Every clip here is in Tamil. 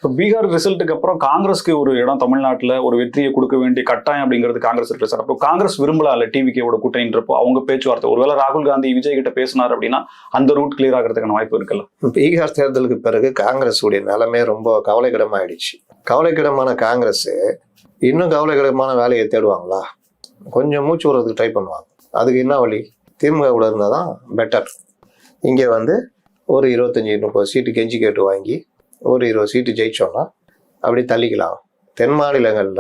இப்போ பீகார் ரிசல்ட்டுக்கு அப்புறம் காங்கிரஸ்க்கு ஒரு இடம் தமிழ்நாட்டில் ஒரு வெற்றியை கொடுக்க வேண்டிய கட்டாயம் அப்படிங்கிறது காங்கிரஸ் இருக்கு சார். அப்போ காங்கிரஸ் விரும்பல டிவிகேவோட கூட்டணின்றப்போ அவங்க பேச்சுவார்த்தை ஒருவேளை ராகுல் காந்தி விஜய் கிட்ட பேசினார் அப்படின்னா அந்த ரூட் கிளியர் ஆகிறதுக்கான வாய்ப்பு இருக்குல்ல? பீகார் தேர்தலுக்கு பிறகு காங்கிரஸ் உடைய நிலைமை ரொம்ப கவலைக்கிடமாயிடுச்சு. கவலைக்கிடமான காங்கிரஸ் இன்னும் கவலைக்கிடமான வேலையை தேடுவாங்களா? கொஞ்சம் மூச்சு விடுறதுக்கு ட்ரை பண்ணுவாங்க. அதுக்கு என்ன வழி? திமுக கூட இருந்தால் தான் பெட்டர். இங்கே ஒரு 25-30 சீட்டு கெஞ்சி கேட்டு வாங்கி ஒரு 20 சீட்டு ஜெயிச்சோன்னா அப்படி தள்ளிக்கலாம். தென் மாநிலங்களில்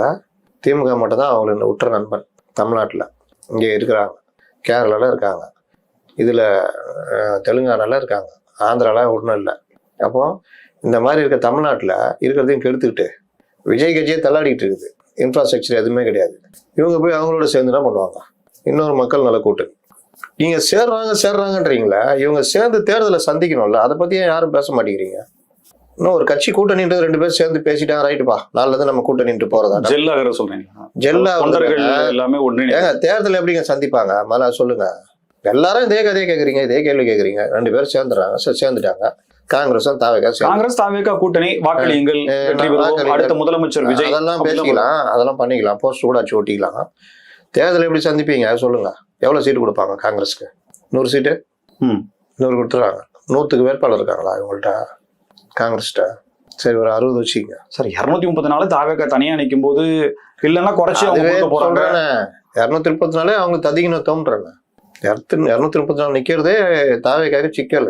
திமுக மட்டும் தான் அவங்களுக்கு உற்ற நண்பன். தமிழ்நாட்டில் இங்கே இருக்கிறாங்க, கேரளாவில் இருக்காங்க, இதில் தெலுங்கானாவில் இருக்காங்க, ஆந்திராவில் ஒன்றும் இல்லை. அப்போது இந்த மாதிரி இருக்க தமிழ்நாட்டில் இருக்கிறதையும் கெடுத்துக்கிட்டு விஜய் கட்சியை தள்ளாடிக்கிட்டு இருக்குது. இன்ஃப்ராஸ்ட்ரக்சர் எதுவுமே கிடையாது. இவங்க போய் அவங்களோட சேர்ந்து என்ன பண்ணுவாங்க? இன்னொரு மக்கள் நல கூட்டணி. நீங்கள் சேர்றாங்கன்றீங்களா? இவங்க சேர்ந்து தேர்தலை சந்திக்கணும்ல, அதை பற்றி யாரும் பேச மாட்டேங்கிறீங்க. இன்னும் ஒரு கட்சி கூட்டணின்றது 2 பேர் சேர்ந்து பேசிட்டாங்க, ரைட்டுப்பா, நாளிலிருந்து நம்ம கூட்டணிட்டு போறதா? ஜெல்லாக சொல்றீங்க. எல்லாமே தேர்தல் எப்படிங்க சந்திப்பாங்க? மேல சொல்லுங்க. எல்லாரும் இதே கதையை கேட்குறீங்க, இதே கேள்வி கேட்குறீங்க. 2 பேர் சேர்ந்துடுறாங்க, சேர்ந்துட்டாங்க. காங்கிரஸும் தாவேகா கூட்டணி வாக்களியுங்கள், அடுத்த முதலமைச்சர் விஜய், அதெல்லாம் பேசிக்கலாம், அதெல்லாம் பண்ணிக்கலாம், போஸ்ட் கூட அச்சு ஓட்டிக்கலாம். தேர்தல் எப்படி சந்திப்பீங்க சொல்லுங்க? எவ்வளவு சீட்டு கொடுப்பாங்க காங்கிரஸ்க்கு? 100 சீட்டு 100 கொடுத்துறாங்க. 100க்கு வேட்பாளர் இருக்காங்களா இவங்கள்ட்ட காங்கிரஸ்ட? சரி, ஒரு 60 வச்சுக்கங்க சார். 234 தாவேகா தனியா நிற்கும் போது இல்லைன்னா குறைச்சி சொல்றேன். 234 அவங்க ததிக்கணும் தோன்றேன். 234 நிக்கிறதே தாவேகாக்கு சிக்கல்.